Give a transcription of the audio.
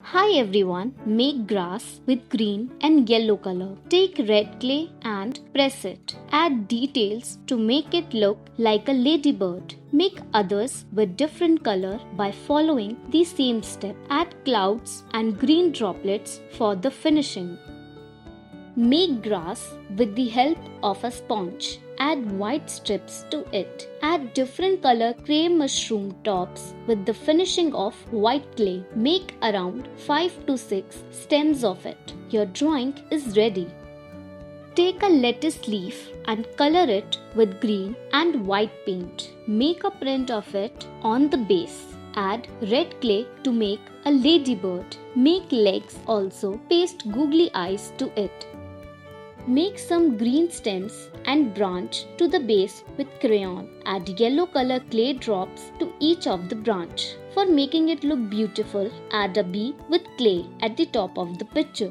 Hi everyone, make grass with green and yellow color. Take red clay and press it. Add details to make it look like a ladybird. Make others with different color by following the same step. Add clouds and green droplets for the finishing. Make grass with the help of a sponge. Add white strips to it. Add different color cream mushroom tops with the finishing of white clay. Make around 5 to 6 stems of it. Your drawing is ready. Take a lettuce leaf and color it with green and white paint. Make a print of it on the base. Add red clay to make a ladybird. Make legs also. Paste googly eyes to it. Make some green stems and branch to the base with crayon. Add yellow color clay drops to each of the branch. For making it look beautiful, add a bee with clay at the top of the picture.